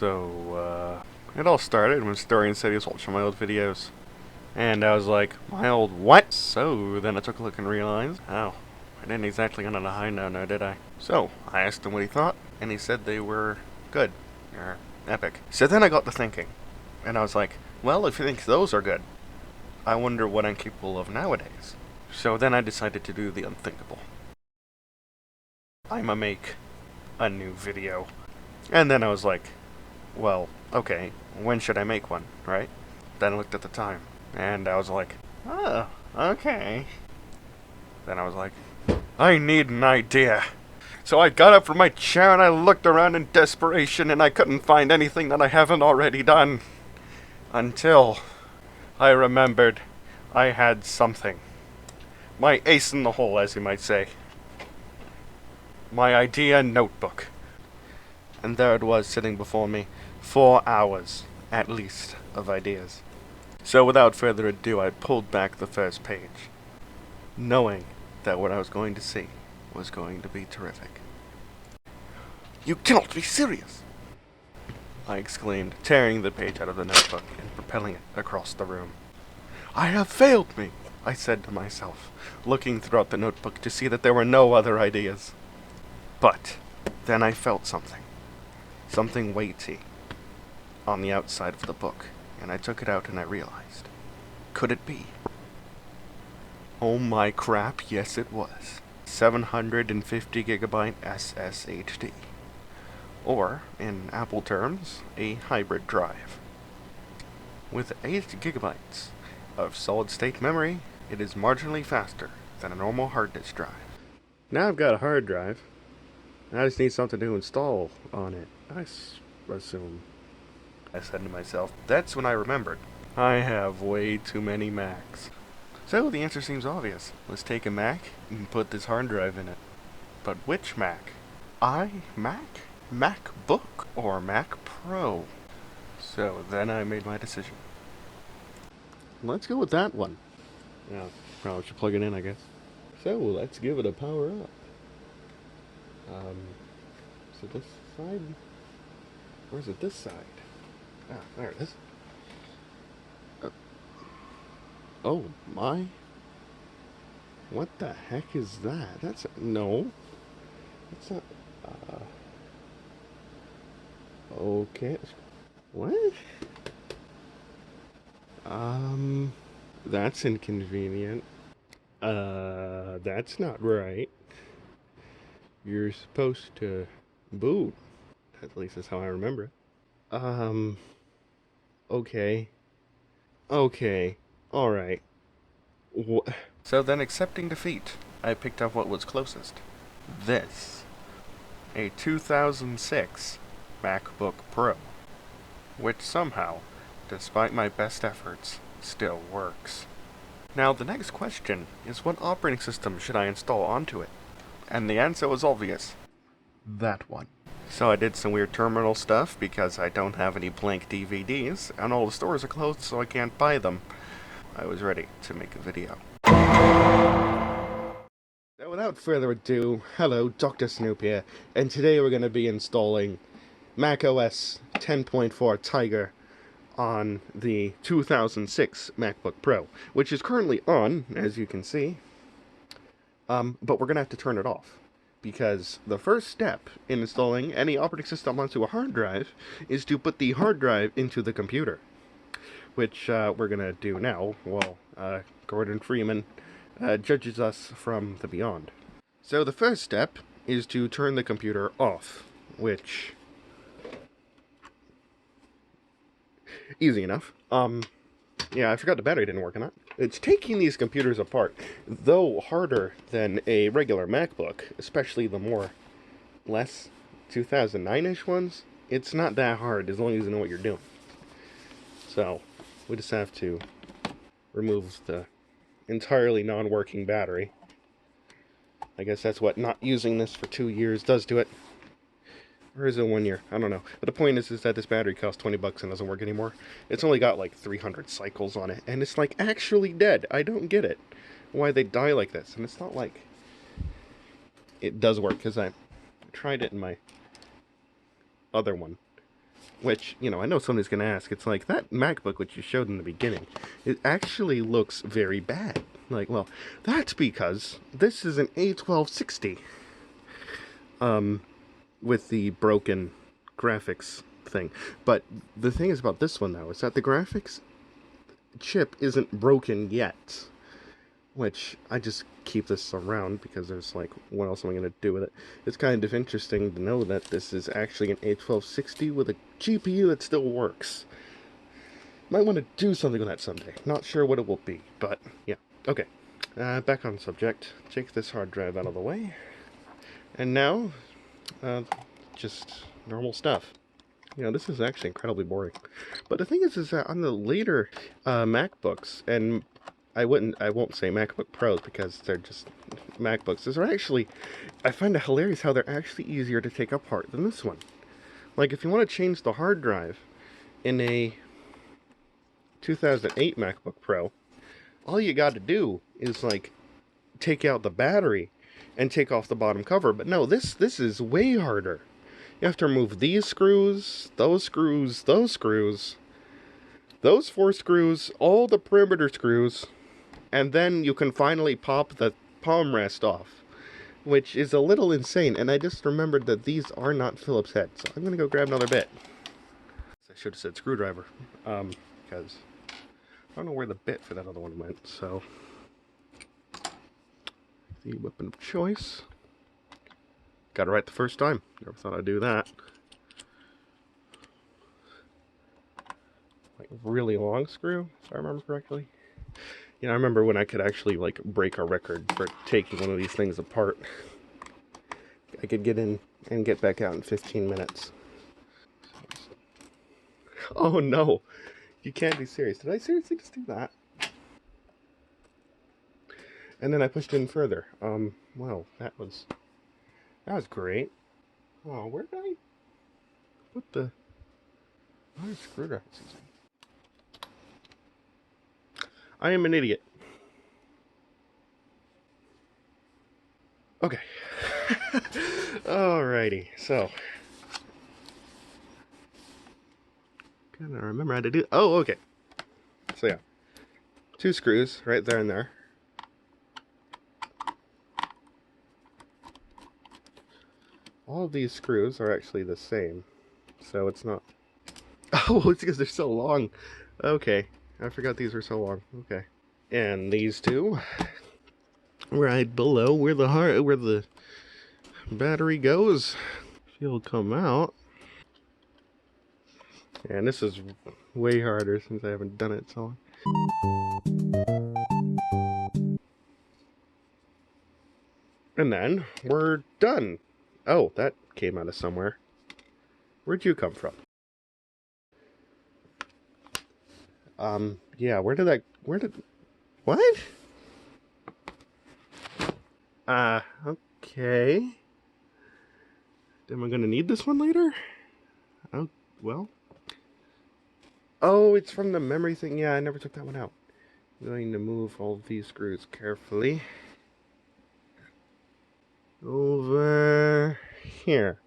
It all started when Storian said he was watching my old videos. And I was like, my old what? So then I took a look and realized, oh, I didn't exactly end on a high note now, did I? So I asked him what he thought, and he said they were good, or epic. So then I got to thinking, and I was like, well, if he thinks those are good, I wonder what I'm capable of nowadays. So then I decided to do the unthinkable. I'ma make a new video. And then I was like, well, okay, when should I make one, right? Then I looked at the time, and I was like, oh, okay. Then I was like, I need an idea. So I got up from my chair and I looked around in desperation and I couldn't find anything that I haven't already done. Until I remembered I had something. My ace in the hole, as you might say. My idea notebook. And there it was sitting before me. 4 hours, at least, of ideas. So without further ado, I pulled back the first page, knowing that what I was going to see was going to be terrific. You cannot be serious! I exclaimed, tearing the page out of the notebook and propelling it across the room. I have failed me, I said to myself, looking throughout the notebook to see that there were no other ideas. But then I felt something. Something weighty on the outside of the book, and I took it out and I realized. Could it be? Oh my crap, yes it was. 750 gigabyte SSHD. Or, in Apple terms, a hybrid drive. With 8 gigabytes of solid-state memory, it is marginally faster than a normal hard disk drive. Now I've got a hard drive. I just need something to install on it, I assume. I said to myself. That's when I remembered. I have way too many Macs. So the answer seems obvious. Let's take a Mac and put this hard drive in it. But which Mac? iMac? MacBook? Or Mac Pro? So then I made my decision. Let's go with that one. Yeah, probably should plug it in, I guess. So let's give it a power up. So this side? Or is it this side? Ah, there it is. Oh my. What the heck is that? That's no. That's not. Okay. What? That's inconvenient. That's not right. You're supposed to boot. At least that's how I remember it. Okay. Okay. Alright. So then, accepting defeat, I picked up what was closest. This. A 2006 MacBook Pro. Which somehow, despite my best efforts, still works. Now, the next question is, what operating system should I install onto it? And the answer was obvious. That one. So I did some weird terminal stuff because I don't have any blank DVDs, and all the stores are closed so I can't buy them. I was ready to make a video. So without further ado, hello, Dr. Snoop here, and today we're going to be installing macOS 10.4 Tiger on the 2006 MacBook Pro, which is currently on, as you can see, but we're going to have to turn it off. Because the first step in installing any operating system onto a hard drive is to put the hard drive into the computer. Which we're going to do now while Gordon Freeman judges us from the beyond. So the first step is to turn the computer off, which... easy enough. Yeah, I forgot the battery didn't work on that. It's taking these computers apart, though harder than a regular MacBook, especially the less 2009-ish ones. It's not that hard as long as you know what you're doing. So, we just have to remove the entirely non-working battery. I guess that's what not using this for 2 years does to it. Or is it 1 year? I don't know. But the point is that this battery costs 20 bucks and doesn't work anymore. It's only got like 300 cycles on it, and it's like actually dead. I don't get it. Why they die like this. And it's not like it does work, because I tried it in my other one. Which, you know, I know somebody's going to ask. It's like, that MacBook which you showed in the beginning, it actually looks very bad. Like, well, that's because this is an A1260. With the broken graphics thing. But the thing is about this one, though, is that the graphics chip isn't broken yet. Which, I just keep this around because there's like, what else am I going to do with it? It's kind of interesting to know that this is actually an A1260 with a GPU that still works. Might want to do something with that someday. Not sure what it will be, but yeah. Okay, back on subject. Take this hard drive out of the way. And now, just normal stuff. You know, this is actually incredibly boring. But the thing is that on the later MacBooks, and I won't say MacBook Pros because they're just MacBooks. These are actually, I find it hilarious how they're actually easier to take apart than this one. Like, if you want to change the hard drive in a 2008 MacBook Pro, all you got to do is, like, take out the battery and take off the bottom cover. But no, this is way harder. You have to remove these screws, those screws, those screws, those 4 screws, all the perimeter screws, and then you can finally pop the palm rest off, which is a little insane. And I just remembered that these are not Phillips head, so I'm gonna go grab another bit. I should have said screwdriver, because I don't know where the bit for that other one went. So the weapon of choice. Got it right the first time. Never thought I'd do that. Like, really long screw, if I remember correctly. You know, I remember when I could actually, like, break a record for taking one of these things apart. I could get in and get back out in 15 minutes. Oh no! You can't be serious. Did I seriously just do that? And then I pushed in further. Well, that was great. Oh, where did I put the screwdriver using? I am an idiot. Okay. Alrighty, so. Gotta remember how to do. Oh, okay. So, yeah. 2 screws right there and there. All of these screws are actually the same. So it's not. Oh, it's because they're so long. Okay. I forgot these were so long. Okay. And these 2 right below where the battery goes. She'll come out. And this is way harder since I haven't done it so long. And then we're done. Oh, that came out of somewhere. Where'd you come from? Yeah, what? Okay. Am I gonna need this one later? Oh, well. Oh, it's from the memory thing. Yeah, I never took that one out. I'm going to move all these screws carefully. Over here.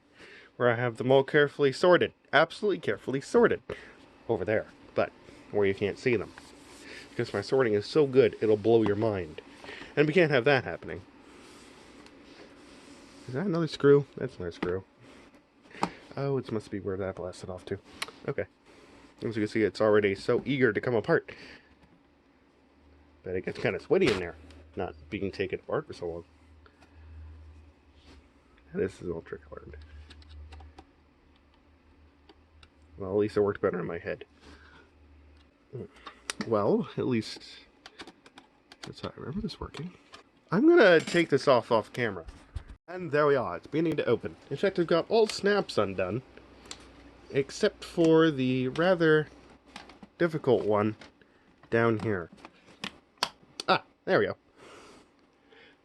Where I have them all carefully sorted. Absolutely carefully sorted. Over there. But where you can't see them. Because my sorting is so good, it'll blow your mind. And we can't have that happening. Is that another screw? That's another screw. Oh, it must be where that blasted off to. Okay. As you can see, it's already so eager to come apart. But it gets kind of sweaty in there. Not being taken apart for so long. This is ultra colored. Well, at least it worked better in my head. Well, at least that's how I remember this working. I'm gonna take this off camera. And there we are, it's beginning to open. In fact, I've got all snaps undone, except for the rather difficult one down here. Ah, there we go.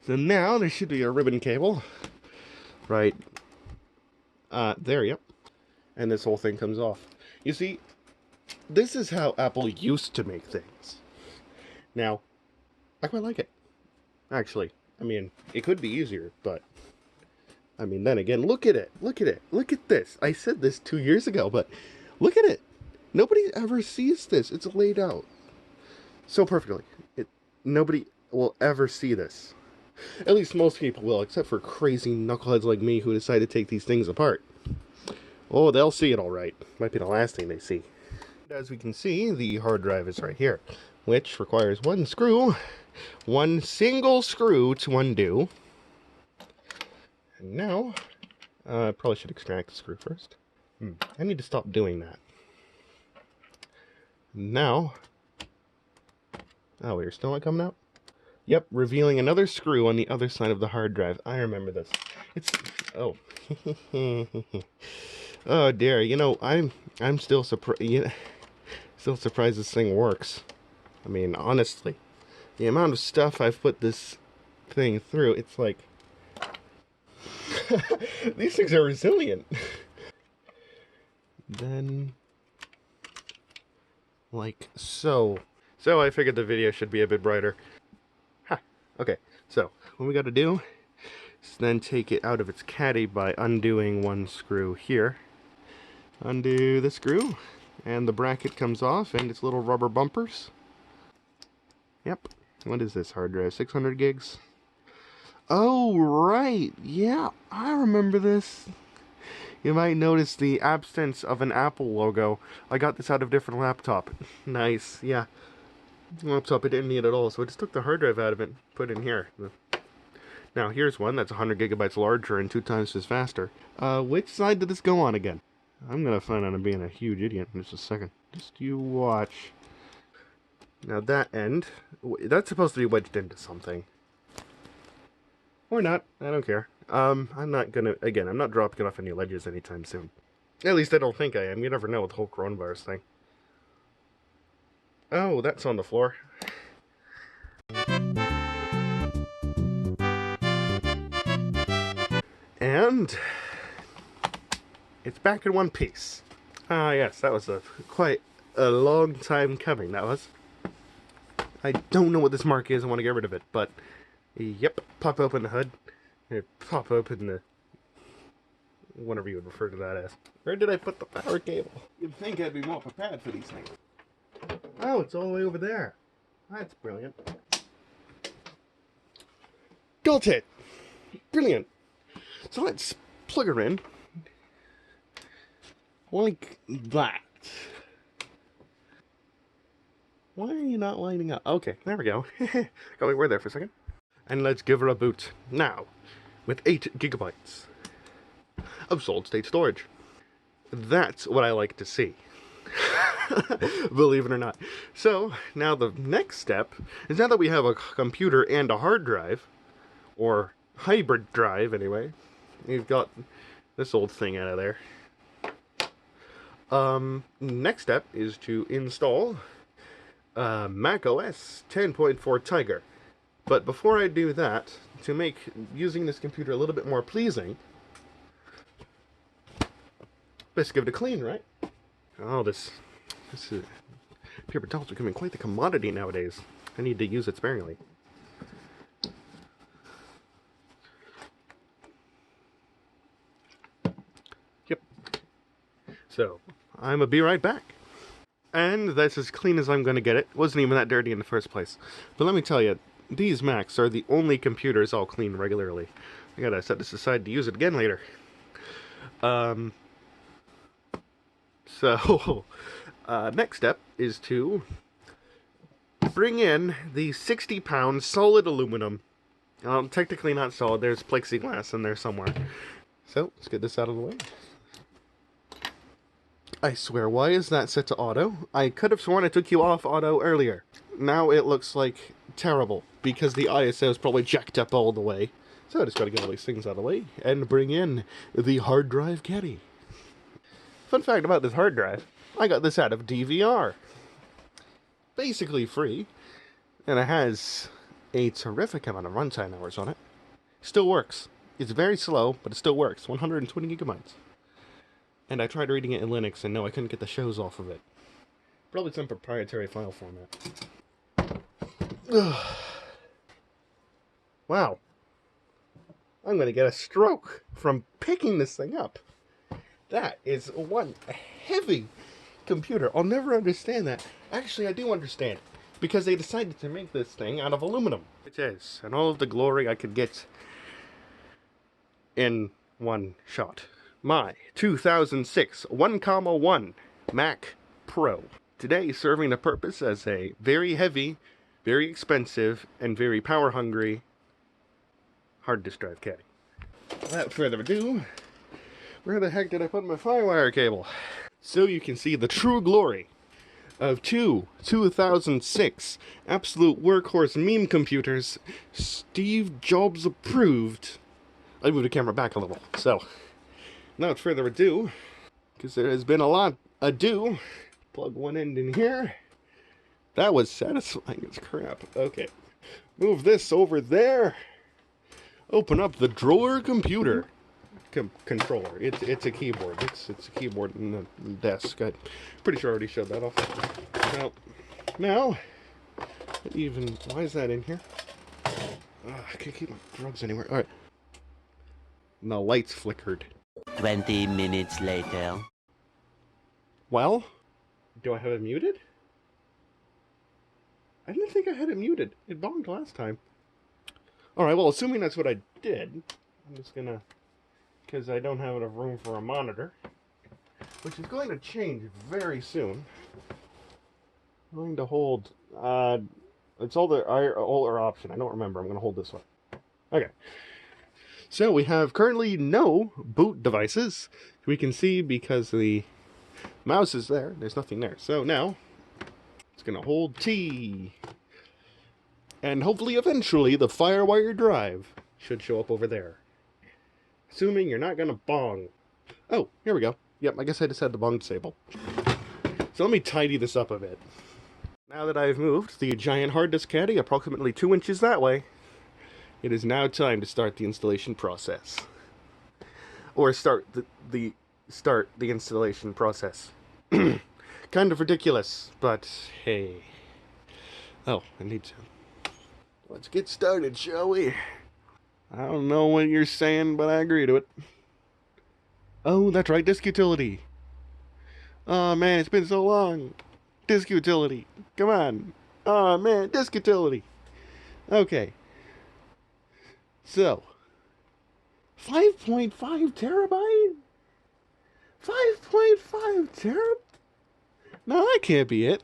So now there should be a ribbon cable right there, yep. And this whole thing comes off. You see, this is how Apple used to make things. Now, I quite like it. Actually, I mean, it could be easier, but I mean, then again, look at it. Look at it. Look at this. I said this 2 years ago, but Look at it. Nobody ever sees this. It's laid out so perfectly. Nobody will ever see this. At least most people will, except for crazy knuckleheads like me who decide to take these things apart. Oh, they'll see it all right. Might be the last thing they see. As we can see, the hard drive is right here, which requires one single screw to undo. And now, I probably should extract the screw first. I need to stop doing that. Now, oh, you're still not coming out? Yep, revealing another screw on the other side of the hard drive. I remember this. Oh. Oh dear, you know, I'm still surprised, still surprised this thing works. I mean, honestly, the amount of stuff I've put this thing through, it's like, these things are resilient. Then, like so. So I figured the video should be a bit brighter. Okay, so what we got to do is then take it out of its caddy by undoing one screw here. Undo the screw, and the bracket comes off, and its little rubber bumpers. Yep. What is this hard drive? 600 gigs? Oh, right. Yeah, I remember this. You might notice the absence of an Apple logo. I got this out of a different laptop. Nice, yeah. Laptop I didn't need at all, so I just took the hard drive out of it and put it in here. Now here's one that's 100 gigabytes larger and 2 times as faster. Which side did this go on again? I'm gonna find out I'm being a huge idiot in just a second. Just you watch. Now that end, that's supposed to be wedged into something. Or not, I don't care. I'm not gonna, again, I'm not dropping off any ledges anytime soon. At least I don't think I am. You never know with the whole coronavirus thing. Oh, that's on the floor. And it's back in one piece. Ah, yes, that was quite a long time coming, that was. I don't know what this mark is, I want to get rid of it, but yep, pop open the hood, and pop open the, whatever you would refer to that as. Where did I put the power cable? You'd think I'd be more prepared for these things. Oh, it's all the way over there. That's brilliant. Got it! Brilliant! So let's plug her in. Like that. Why are you not lining up? Okay, there we go. Got me word there for a second. And let's give her a boot. Now, with 8 gigabytes of solid-state storage. That's what I like to see. Believe it or not. So, now the next step is now that we have a computer and a hard drive, or hybrid drive anyway, you've got this old thing out of there. Next step is to install macOS 10.4 Tiger. But before I do that, to make using this computer a little bit more pleasing, let's give it a clean, right? Oh, this is, paper towels are becoming quite the commodity nowadays. I need to use it sparingly. Yep. So, I'ma be right back. And that's as clean as I'm gonna get it. Wasn't even that dirty in the first place. But let me tell you, these Macs are the only computers I'll clean regularly. I gotta set this aside to use it again later. So, next step is to bring in the 60-pound solid aluminum. Technically not solid, there's plexiglass in there somewhere. So, let's get this out of the way. I swear, why is that set to auto? I could have sworn I took you off auto earlier. Now it looks like terrible, because the ISO is probably jacked up all the way. So I just gotta get all these things out of the way, and bring in the hard drive caddy. Fun fact about this hard drive, I got this out of DVR. Basically free, and it has a terrific amount of runtime hours on it. Still works. It's very slow, but it still works. 120 gigabytes. And I tried reading it in Linux, and no, I couldn't get the shows off of it. Probably some proprietary file format. Wow. I'm gonna get a stroke from picking this thing up. That is one heavy computer. I'll never understand that. Actually, I do understand. Because they decided to make this thing out of aluminum. It is. And all of the glory I could get in one shot. My 2006 1,1 Mac Pro. Today serving the purpose as a very heavy, very expensive, and very power-hungry hard disk drive caddy. Without further ado, where the heck did I put my Firewire cable? So you can see the true glory of two 2006 absolute workhorse meme computers, Steve Jobs approved. I moved the camera back a little. So, without further ado, because there has been a lot ado, plug one end in here. That was satisfying as crap. Okay, move this over there. Open up the drawer computer controller. It's a keyboard. It's a keyboard in the desk. I'm pretty sure I already showed that off. Now, even why is that in here? I can't keep my drugs anywhere. All right. The lights flickered. 20 minutes later. Well, do I have it muted? I didn't think I had it muted. It bonged last time. Alright, well, assuming that's what I did, I'm just gonna, because I don't have enough room for a monitor, which is going to change very soon. I'm going to hold, it's older option. I don't remember. I'm going to hold this one. Okay. So we have currently no boot devices. We can see because the mouse is there, there's nothing there. So now, it's going to hold T. And hopefully, eventually, the Firewire drive should show up over there. Assuming you're not going to bong. Oh, here we go. Yep, I guess I just had the bong disabled. So let me tidy this up a bit. Now that I've moved the giant hard disk caddy approximately 2 inches that way, it is now time to start the installation process. Or start the installation process. Kind of ridiculous, but hey. Oh, I need to. Let's get started, shall we? I don't know what you're saying, but I agree to it. Oh, that's right, disk utility. Oh man, it's been so long. Disk utility. Come on. Oh man, disk utility. Okay. So, 5.5 terabyte? 5.5 terabyte? No, that can't be it.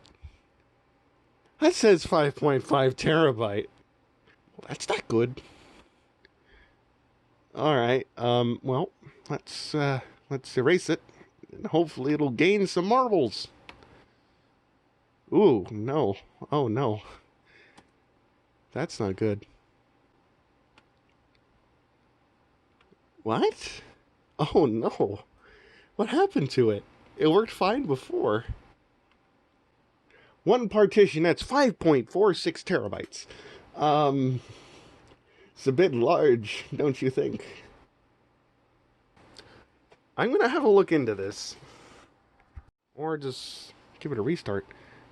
That says 5.5 terabyte. Well, that's not good. Alright, well, let's erase it. And hopefully it'll gain some marbles. Ooh, no. Oh, no. That's not good. What? Oh, no. What happened to it? It worked fine before. One partition, that's 5.46 terabytes. It's a bit large, don't you think? I'm gonna have a look into this. Or just give it a restart.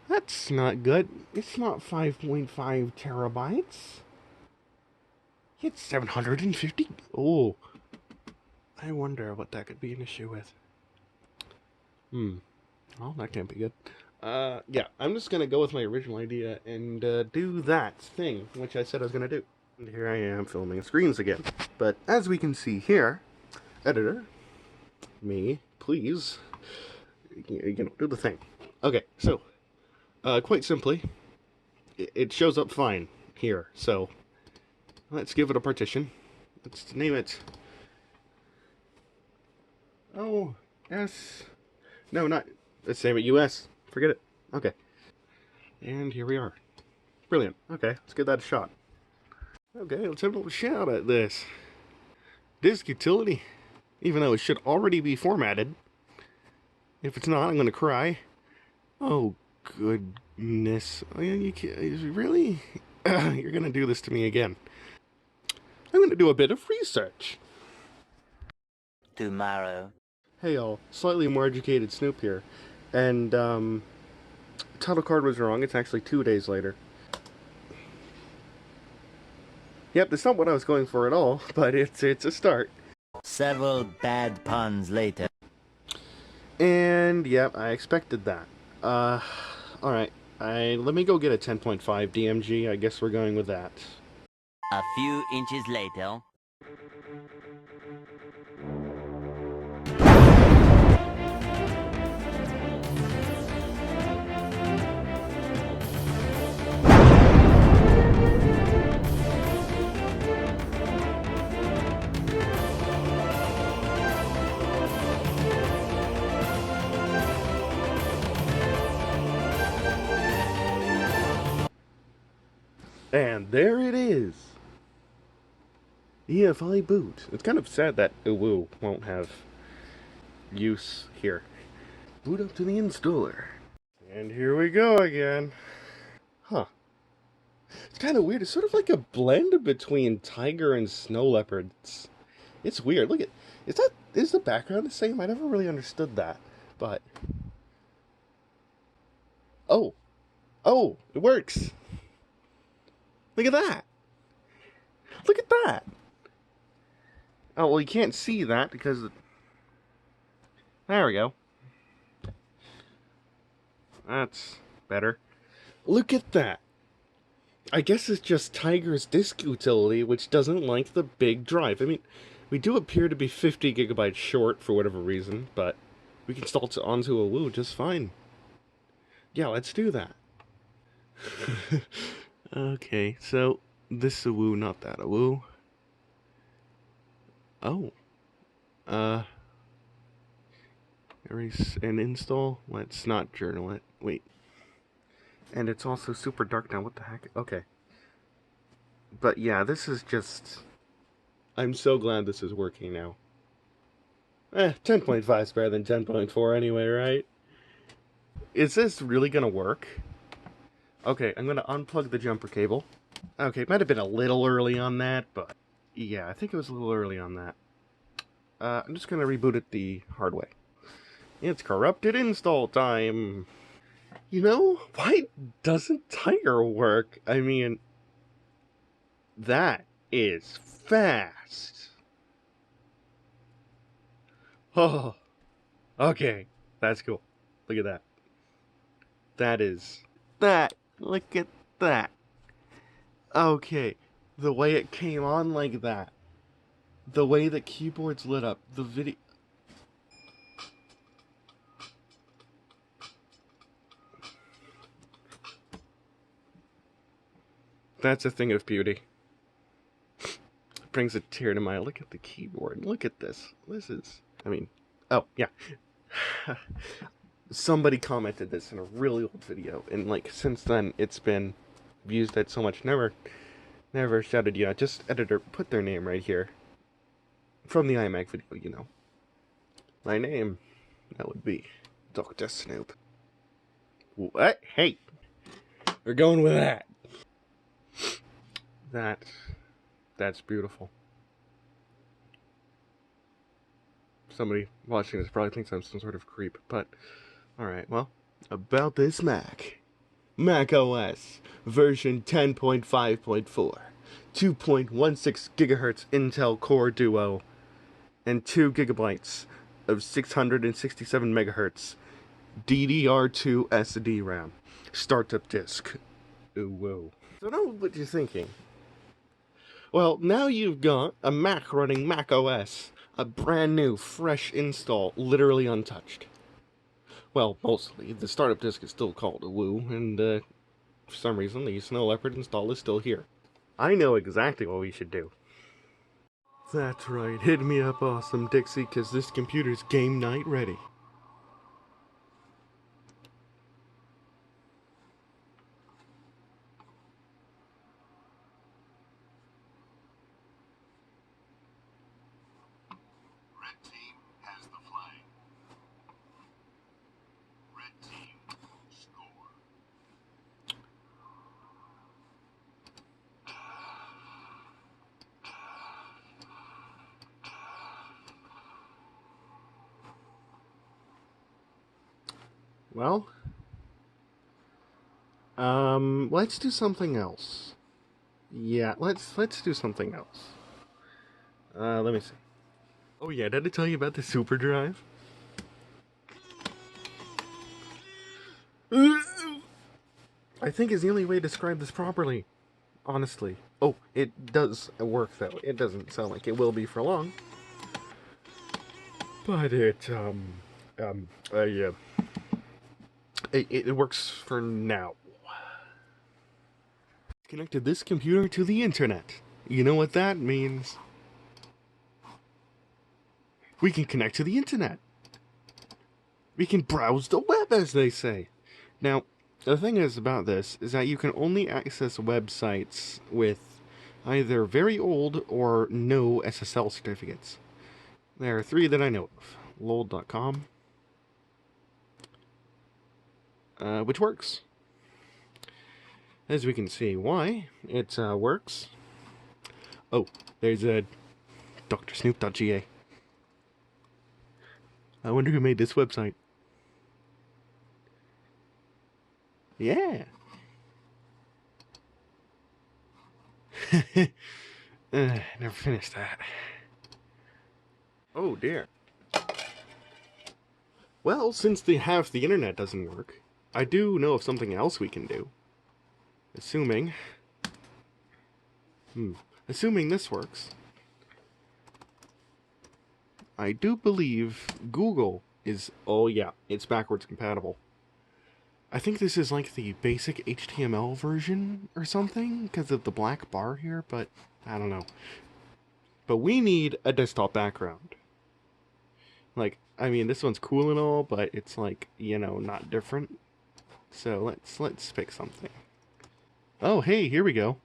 That's not good. It's not 5.5 terabytes. It's 750. Oh. I wonder what that could be an issue with. Well, that can't be good. Yeah, I'm just gonna go with my original idea and do that thing, which I said I was gonna do. And here I am filming screens again. But as we can see here, editor, me, please, do the thing. Okay, so, quite simply, it shows up fine here. So, let's give it a partition. Let's name it no, not, let's name it US. Forget it. Okay. And here we are. Brilliant. Okay, let's give that a shot. Okay, let's have a little shout at this. Disk utility, even though it should already be formatted. If it's not, I'm going to cry. Oh, goodness. You really? You're going to do this to me again. I'm going to do a bit of research. Tomorrow. Hey y'all, slightly more educated Snoop here. And, title card was wrong. It's actually 2 days later. Yep, that's not what I was going for at all, but it's a start. Several bad puns later. And yep, I expected that. Alright. Let me go get a 10.5 DMG. I guess we're going with that. A few inches later. And there it is. EFI boot. It's kind of sad that Uwu won't have use here. Boot up to the installer. And here we go again. Huh. It's kind of weird. It's sort of like a blend between Tiger and Snow Leopard. It's weird. Look at... Is the background the same? I never really understood that. But... Oh. Oh, it works. Look at that. Look at that. Oh, well, you can't see that because... There we go. That's better. Look at that. I guess it's just Tiger's disk utility, which doesn't like the big drive. I mean, we do appear to be 50 gigabytes short for whatever reason, but we can install it onto a Woo just fine. Yeah, let's do that. Okay, so this is a Woo, not that a Woo. Oh. Erase and install. Let's not journal it. Wait. And it's also super dark now. What the heck? Okay. But yeah, this is just... I'm so glad this is working now. 10.5 is better than 10.4 anyway, right? Is this really gonna work? Okay, I'm gonna unplug the jumper cable. Okay, it might have been a little early on that, but... Yeah, I think it was a little early on that. I'm just gonna reboot it the hard way. It's corrupted install time! You know, why doesn't Tiger work? I mean... That is fast! Oh, okay, that's cool. Look at that. That is... That! Look at that! Okay, the way it came on like that. The way the keyboard's lit up. The video... That's a thing of beauty. Brings a tear to my eye. Look at the keyboard. Look at this. This is... I mean... Oh, yeah. Somebody commented this in a really old video, and like since then it's been used at so much. Never shouted, you know, just editor, put their name right here. From the iMac video, you know. My name, that would be Dr. Snoop. What? Hey! We're going with that. That's beautiful. Somebody watching this probably thinks I'm some sort of creep, but... Alright, well, about this Mac. Mac OS version 10.5.4, 2.16 gigahertz Intel Core Duo, and 2 gigabytes of 667 megahertz DDR2 SD RAM. Startup disk. Ooh, whoa. So I know what you're thinking. Well, now you've got a Mac running Mac OS, a brand new, fresh install, literally untouched. Well, mostly. The startup disk is still called a Woo, and for some reason the Snow Leopard install is still here. I know exactly what we should do. That's right, hit me up, Awesome Dixie, cause this computer's game night ready. Red team has the flag. Red team score. Well, let's do something else. Yeah, let's do something else. Let me see. Oh yeah, did I tell you about the super drive? I think is the only way to describe this properly. Honestly. Oh, it does work though. It doesn't sound like it will be for long. But yeah. It works for now. Connected this computer to the internet. You know what that means? We can connect to the internet. We can browse the web, as they say. Now, the thing is about this is that you can only access websites with either very old or no SSL certificates. There are 3 that I know of. lol.com, which works. As we can see why it works. Oh, there's a drsnoop.ga. I wonder who made this website. Yeah. Never finished that. Oh dear. Well, since half the internet doesn't work, I do know of something else we can do. Assuming this works. I do believe Google is, oh yeah, it's backwards compatible. I think this is like the basic HTML version or something because of the black bar here, but I don't know. But we need a desktop background. Like, I mean, this one's cool and all, but it's like, you know, not different. So let's pick something. Oh, hey, here we go.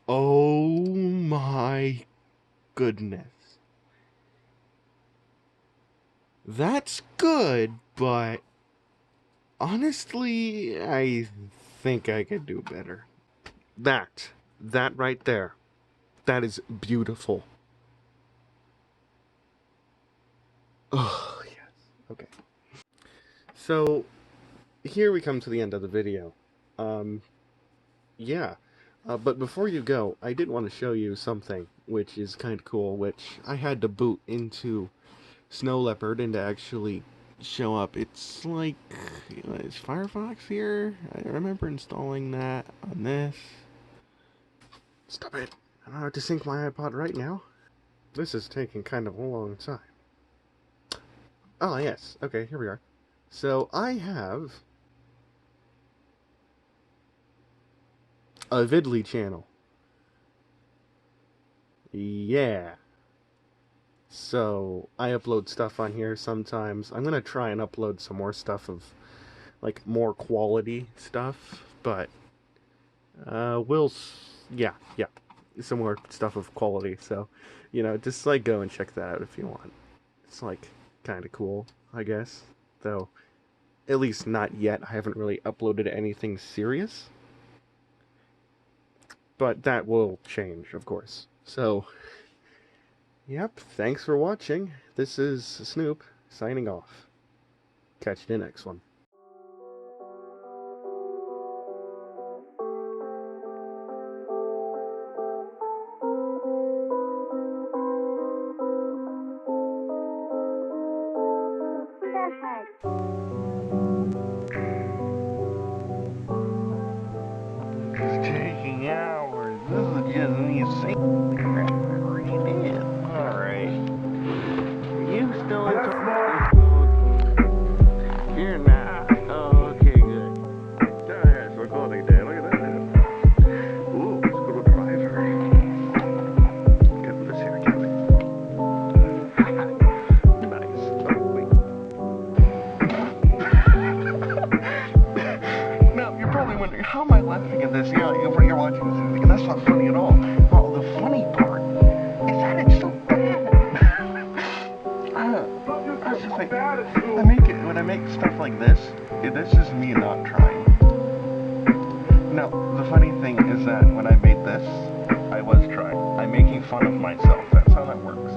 Oh my goodness. That's good, but honestly, I think I could do better. That right there. That is beautiful. Oh, yes. Okay. So, here we come to the end of the video. Yeah. But before you go, I did want to show you something which is kind of cool, which I had to boot into Snow Leopard and to actually show up. It's like, is Firefox here? I remember installing that on this. Stop it. I don't have to sync my iPod right now. This is taking kind of a long time. Ah, yes. Okay, here we are. So, I have a Vidly channel. Yeah. So, I upload stuff on here sometimes. I'm gonna try and upload some more stuff of, like, more quality stuff, but, yeah, some more stuff of quality, so, you know, just, like, go and check that out if you want. It's, like, kinda cool, I guess, though, at least not yet. I haven't really uploaded anything serious, but that will change, of course. So, yep, thanks for watching. This is Snoop, signing off. Catch you in the next one. It's taking hours. This is just me saying the crap I already did. Alright. You still into You're not. Oh, okay, good. Yeah, it's recording day. Look at that. Ooh, screwdriver. Get this here, Kelly. Nice. Oh, wait. Now, you're probably wondering, how am I laughing at this? Yeah, you're watching this and thinking, that's not funny at all. Well, the funny part is that it's so bad. That's the thing. When I make stuff like this is me not trying. Now, the funny thing is that when I made this, I was trying. I'm making fun of myself. That's how that works.